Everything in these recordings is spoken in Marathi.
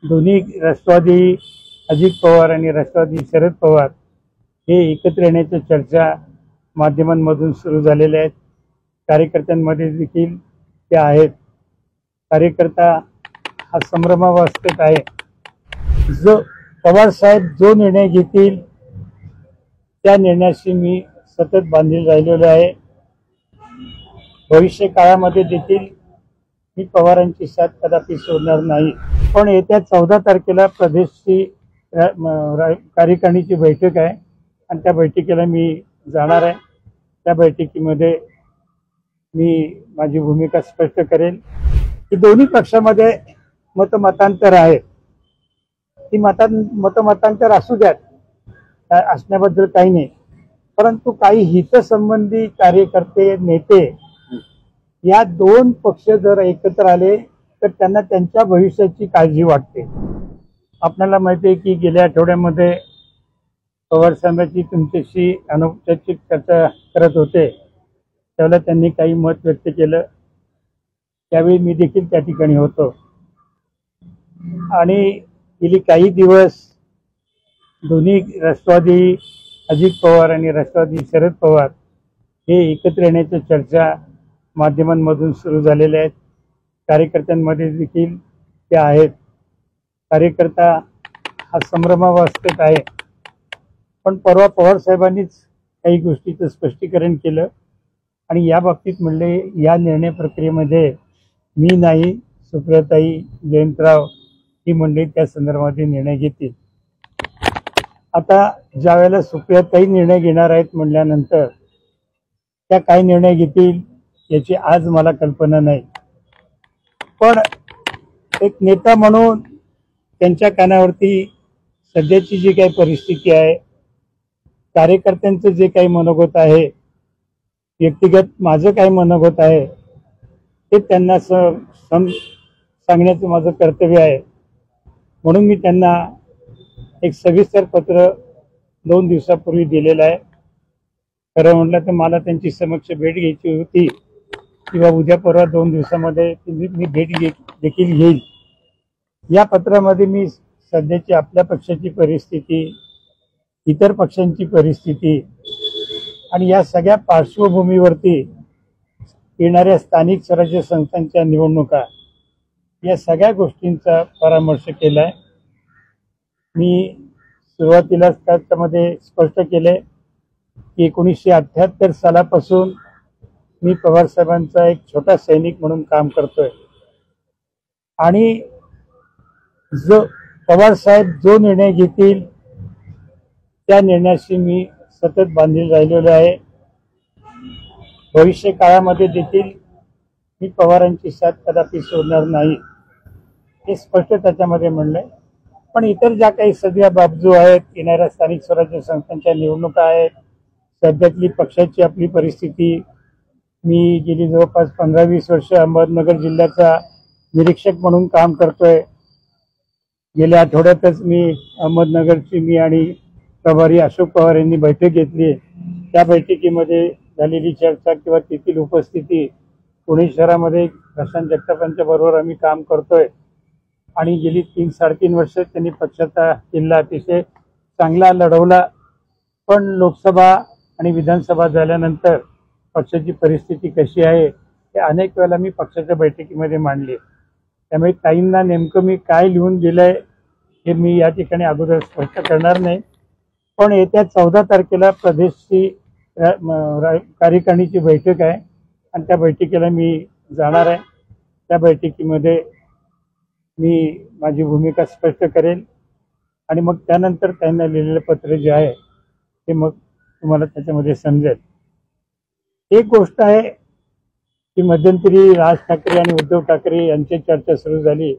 दोन्ही राष्ट्रवादी अजित पवार आणि राष्ट्रवादी शरद पवार हे एकत्र येण्याच्या चर्चा माध्यमांमधून सुरू झालेल्या आहेत। कार्यकर्त्यांमध्ये देखील ते आहेत। कार्यकर्ता हा संभ्रमावस्थेत आहे। जो पवार साहेब जो निर्णय घेतील त्या निर्णयाशी मी सतत बांधील राहिलेलो आहे। भविष्य काळामध्ये देखील मी पवारांची साथ कदापि सोडणार नाही। पण येत्या 14 तारखेला प्रदेशची कार्यकारिणीची बैठक आहे आणि त्या बैठकीला मी जाणार आहे। त्या बैठकीमध्ये मी माझी भूमिका स्पष्ट करेन की दोन्ही पक्षामध्ये मतमतांतर आहे। ती मतमतांतर असू द्यात, असण्याबद्दल काही नाही, परंतु काही हितसंबंधी कार्यकर्ते नेते या दोन पक्ष जर एकत्र आले तर त्यांना त्यांच्या भविष्याची काळजी वाटते। आपल्याला माहिती आहे की गेल्या आठवड्यामध्ये पवार साहेबांची तुमच्याशी अनौपचारिक चर्चा करत होते, त्यावेळेला त्यांनी काही मत व्यक्त केलं। त्यावेळी मी देखील त्या ठिकाणी होतो आणि गेली काही दिवस दोन्ही राष्ट्रवादी अजित पवार आणि राष्ट्रवादी शरद पवार हे एकत्र येण्याच्या चर्चा माध्यमांमधून सुरू झालेल्या आहेत। कार्यकर्त्यांमध्ये देखील ते आहेत। कार्यकर्ता हा संभ्रमावस्थेत आहे। पण परवा पवार साहेबांनीच काही गोष्टीचं स्पष्टीकरण केलं आणि या बाबतीत म्हणले या निर्णय प्रक्रियेमध्ये मी नाही, सुप्रियाताई, जयंतराव ही मंडळी त्या संदर्भामध्ये निर्णय घेतील। आता ज्या वेळेला सुप्रियाताई निर्णय घेणार आहेत म्हटल्यानंतर त्या काय निर्णय घेतील याची आज मला कल्पना नाही, पण एक नेता म्हणून त्यांच्या कानावरती सध्याची जी काही परिस्थिती आहे, कार्यकर्त्यांचं जे काही मनोगत आहे, व्यक्तिगत माझं काय मनोगत आहे ते त्यांना सांगण्याचं माझं कर्तव्य आहे। म्हणून मी त्यांना एक सविस्तर पत्र 2 दिवसापूर्वी दिलेलं आहे। खरं म्हटलं तर मला त्यांची समक्ष भेट घ्यायची होती किंवा उद्या परवा 2 दिवसामध्ये मी भेट देखील घेईल। या पत्रामध्ये मी सध्याची आपल्या पक्षाची परिस्थिती, इतर पक्षांची परिस्थिती आणि या सगळ्या पार्श्वभूमीवरती येणाऱ्या स्थानिक स्वराज्य संस्थांच्या निवडणुका या सगळ्या गोष्टींचा परामर्श केला आहे। मी सुरुवातीलाच त्यामध्ये स्पष्ट केले की 1978 सालापासून मी पवार साहेबांचा एक छोटा सैनिक म्हणून काम करतोय आणि जो पवार साहेब जो निर्णय घेतील त्या निर्णयाशी मी सतत बांधील राहिलेलो आहे। भविष्य काळामध्ये देखील मी पवारांची साथ कदापि सोडणार नाही हे स्पष्ट त्याच्यामध्ये म्हणलंय। पण इतर ज्या काही सध्या बाबजू आहेत, येणाऱ्या स्थानिक स्वराज्य संस्थांच्या निवडणुका आहेत, सध्यातली पक्षाची आपली परिस्थिती, मी गेली जवळपास 15-20 वर्ष अहमदनगर जिल्ह्याचा निरीक्षक म्हणून काम करतोय। गेल्या आठवड्यातच मी अहमदनगरची मी आणि प्रभारी अशोक पवार यांनी बैठक घेतली। त्या बैठकीमध्ये झालेली चर्चा किंवा तेथील उपस्थिती, पुणे शहरामध्ये प्रशांत जगतापांच्या बरोबर आम्ही काम करतोय आणि गेली 3-3.5 वर्ष त्यांनी पक्षाचा किल्ला अतिशय चांगला लढवला। पण लोकसभा आणि विधानसभा झाल्यानंतर पक्षाची परिस्थिती कशी आहे हे अनेक वेळेला मी पक्षाच्या बैठकीमध्ये मांडली। त्यामुळे ताईंना नेमकं मी काय लिहून दिलंय हे मी या ठिकाणी अगोदर स्पष्ट करणार नाही। पण येत्या 14 तारखेला प्रदेशची कार्यकारिणीची बैठक आहे आणि त्या बैठकीला मी जाणार आहे। त्या बैठकीमध्ये मी माझी भूमिका स्पष्ट करेन आणि मग त्यानंतर त्यांना लिहिलेलं पत्र जे आहे ते मग तुम्हाला त्याच्यामध्ये समजेल। एक गोष्ट आहे की मध्यंतरी राज ठाकरे आणि उद्धव ठाकरे यांची चर्चा सुरू झाली।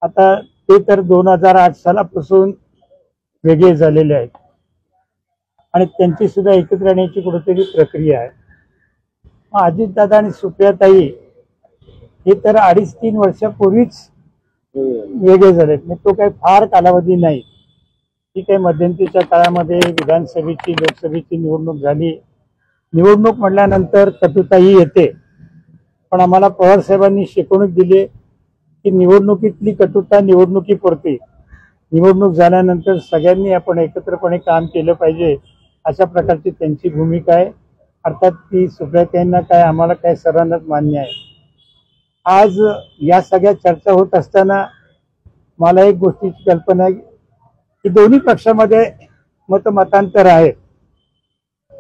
आता ते तर 2008 सालापासून वेगळे झालेले आहेत आणि त्यांची सुद्धा एकत्र येण्याची कुठेतरी प्रक्रिया आहे। मग अजितदादा आणि सुप्रियाताई हे तर 2.5-3 वर्षापूर्वीच वेगळे झालेत, म्हणजे तो काही फार कालावधी नाही। ती काही मध्यंतरीच्या काळामध्ये विधानसभेची लोकसभेची निवडणूक झाली। निवडणूक म्हटल्यानंतर कटुताही येते, पण आम्हाला पवार साहेबांनी शिकवणूक दिली की निवडणुकीतली कटुता निवडणुकीपुरती, निवडणूक झाल्यानंतर सगळ्यांनी आपण एकत्रपणे काम केलं पाहिजे अशा प्रकारची त्यांची भूमिका आहे. अर्थात ती सुप्रियाताईंना काय आम्हाला काय सर्वांनाच मान्य आहे. आज या सगळ्या चर्चा होत असताना मला एक गोष्टीची कल्पना आहे की दोन्ही पक्षामध्ये मतमतांतर आहे.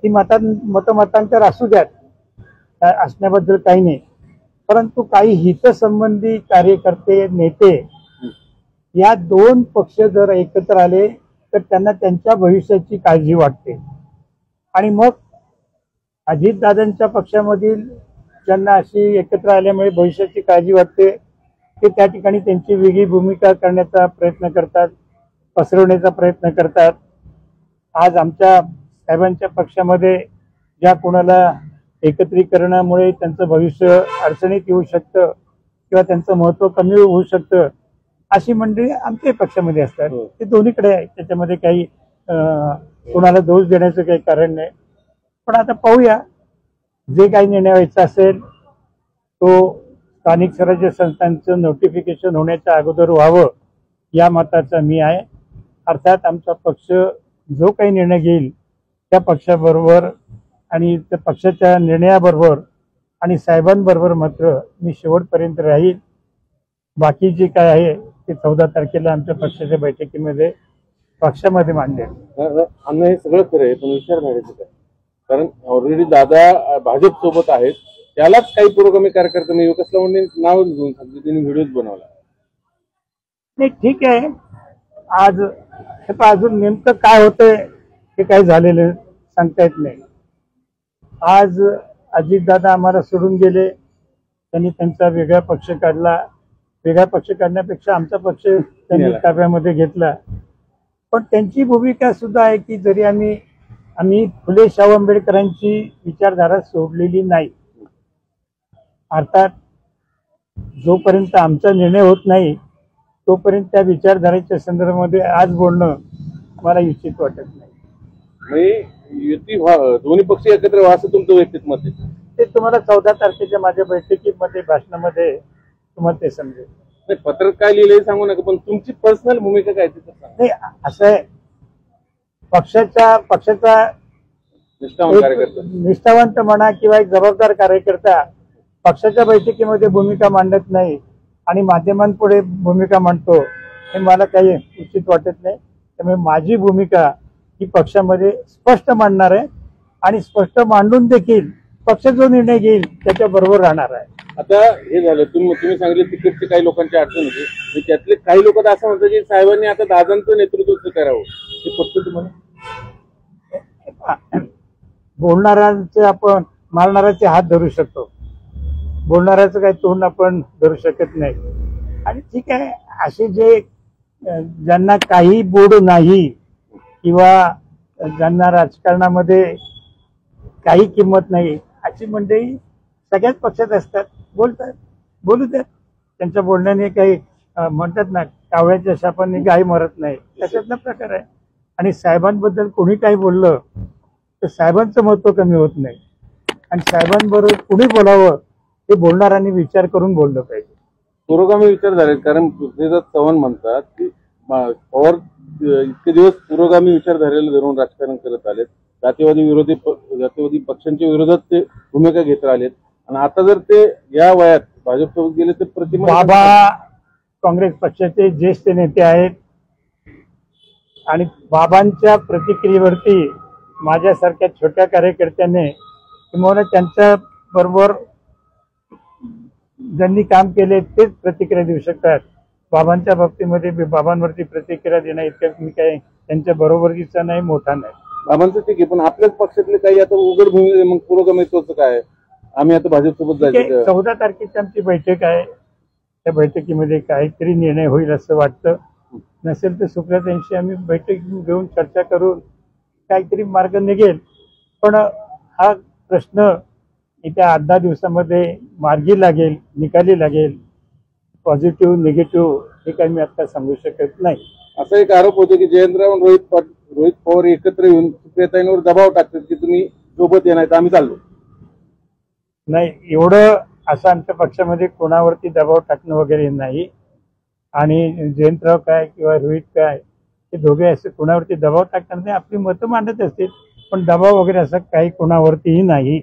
ती मतमतांतर असू द्यात, असण्याबद्दल काही नाही, परंतु काही हितसंबंधी कार्यकर्ते नेते या दोन पक्ष जर एकत्र आले तर त्यांना त्यांच्या भविष्याची काळजी वाटते. आणि मग अजितदादांच्या पक्षामधील ज्यांना अशी एकत्र आल्यामुळे भविष्याची काळजी वाटते ते त्या ठिकाणी त्यांची वेगळी भूमिका करण्याचा प्रयत्न करतात, पसरवण्याचा प्रयत्न करतात. आज आमच्या साहेबांच्या पक्षामध्ये ज्या कोणाला एकत्रीकरणामुळे त्यांचं भविष्य अडचणीत येऊ शकतं किंवा त्यांचं महत्त्व कमी होऊ शकतं अशी मंडळी आमच्या पक्षामध्ये असतात. ते दोन्हीकडे आहे, त्याच्यामध्ये काही कोणाला दोष देण्याचं काही कारण नाही. पण आता पाहूया, जे काही निर्णय व्हायचा असेल तो स्थानिक स्वराज्य संस्थांचं नोटिफिकेशन होण्याच्या अगोदर व्हावं या मताचा मी आहे. अर्थात आमचा पक्ष जो काही निर्णय घेईल त्या पक्षाबरोबर आणि त्या पक्षाच्या निर्णयाबरोबर आणि साहेबांबरोबर मात्र मी शेवटपर्यंत राहील. बाकी जे काय आहे ते 14 तारखेला आमच्या पक्षाच्या बैठकीमध्ये पक्षामध्ये मांडेल. आम्ही हे सगळं खरं आहे, पण विचार करायचं काय, कारण ऑलरेडी दादा भाजप सोबत आहेत, त्यालाच काही पुरोगामी कार्यकर्ते मी युवकासला म्हणून नाव घेऊन सांगतो, त्यांनी व्हिडिओज बनवला. नाही ठीक आहे, आज अजून नेमकं काय होतंय हे काय झालेलं सांगता येत नाही. आज अजितदादा आम्हाला सोडून गेले, त्यांनी त्यांचा वेगळा पक्ष काढला. वेगळा पक्ष काढण्यापेक्षा आमचा पक्ष त्यांनी ताब्यामध्ये घेतला. पण त्यांची भूमिका सुद्धा आहे की जरी आम्ही फुले शाहू आंबेडकरांची विचारधारा सोडलेली नाही. अर्थात जोपर्यंत आमचा निर्णय होत नाही तोपर्यंत त्या विचारधारेच्या संदर्भामध्ये आज बोलणं मला उचित वाटत नाही. युती दोन्ही पक्ष एकत्र व्हा असं तुमचं वैयक्तिक मत आहे? ते तुम्हाला 14 तारखेच्या माझ्या बैठकीमध्ये भाषणामध्ये तुम्हाला ते समजेल. नाही, पत्रक काय लिहिलंय सांगू नका, पण तुमची पर्सनल भूमिका काय ते नाही. असं आहे, पक्षाचा निष्ठावंत म्हणा किंवा एक जबाबदार कार्यकर्ता पक्षाच्या बैठकीमध्ये भूमिका मांडत नाही आणि माध्यमांपुढे भूमिका मांडतो हे मला काही उचित वाटत नाही. त्यामुळे माझी भूमिका ही पक्षामध्ये स्पष्ट मांडणार आहे आणि स्पष्ट मांडून देखील पक्ष जो निर्णय घेईल त्याच्या बरोबर राहणार आहे. आता हे झालं, तुम्ही सांगितले तिकीटचे काही लोकांची अडचण होती, त्यातले काही लोक असं म्हणतात की साहेबांनी आता दादांचं नेतृत्व करावं, हे पक्ष तुम्हाला बोलणाऱ्यांचे आपण मारणाऱ्याचे हात धरू शकतो, बोलणाऱ्याचं काही तोंड आपण धरू शकत नाही. आणि ठीक आहे, असे जे ज्यांना काही बोध नाही किंवा ज्यांना राजकारणामध्ये काही किंमत नाही अशी मंडळी सगळ्याच पक्षात असतात, बोलतात, बोलू द्या. त्यांच्या बोलण्याने काही म्हणतात ना, कावळ्याच्या शापाने गाय मरत नाही, त्याच्यातला प्रकार आहे. आणि साहेबांबद्दल कोणी काही बोललं तर साहेबांचं महत्त्व कमी होत नाही. आणि साहेबांबरोबर कुणी बोलावं हे बोलणाऱ्यांनी विचार करून बोललं पाहिजे. पुरोगामी विचार झाले, कारण पृथ्वीराज चव्हाण म्हणतात की पवार इतके दिवस पुरोगामी विचारधारेला धरून राजकारण करत आलेत, जातीवादी पक्षांच्या विरोधात ते भूमिका घेत राहिलेत, आणि आता जर ते या वयात भाजपसोबत गेले तर प्रतिमा. बाबा काँग्रेस पक्षाचे ज्येष्ठ नेते आहेत आणि बाबांच्या प्रतिक्रियेवरती माझ्यासारख्या छोट्या कार्यकर्त्याने किंवा त्यांच्या बरोबर ज्यांनी काम केले तेच प्रतिक्रिया देऊ शकतात. बाबांच्या बाबतीमध्ये बाबांवरती प्रतिक्रिया देणं इतकं मी काही त्यांच्या बरोबरीचा नाही, मोठा नाही. बाबांचं ठीक आहे, पण आपल्याच पक्षातले काही आता उघड भूमिका, मग पुरोगामित्वाचं काय, आम्ही आता भाजपसोबत जायचं. 14 तारखेची आमची बैठक आहे, त्या बैठकीमध्ये काहीतरी निर्णय होईल असं वाटतं. नसेल तर सुप्रियाताईंशी आम्ही बैठक घेऊन चर्चा करून काहीतरी मार्ग निघेल. पण हा प्रश्न येत्या 8-10 दिवसामध्ये मार्गी लागेल, निकाली लागेल. पॉझिटिव्ह निगेटिव्ह हे काही मी आता सांगू शकत नाही. असा एक आरोप होतो की जयंतराव आणि रोहित पवार एकत्र येऊन सुप्रियाताईंवर दबाव टाकतात की तुम्ही सोबत येणार तर आम्ही चाललो. नाही, एवढं असं आमच्या पक्षामध्ये कोणावरती दबाव टाकणं वगैरे नाही. आणि जयंतराव काय किंवा रोहित काय हे दोघे असे कोणावरती दबाव टाकणार नाही, आपली मतं मांडत असतील, पण दबाव वगैरे असं काही कोणावरतीही नाही.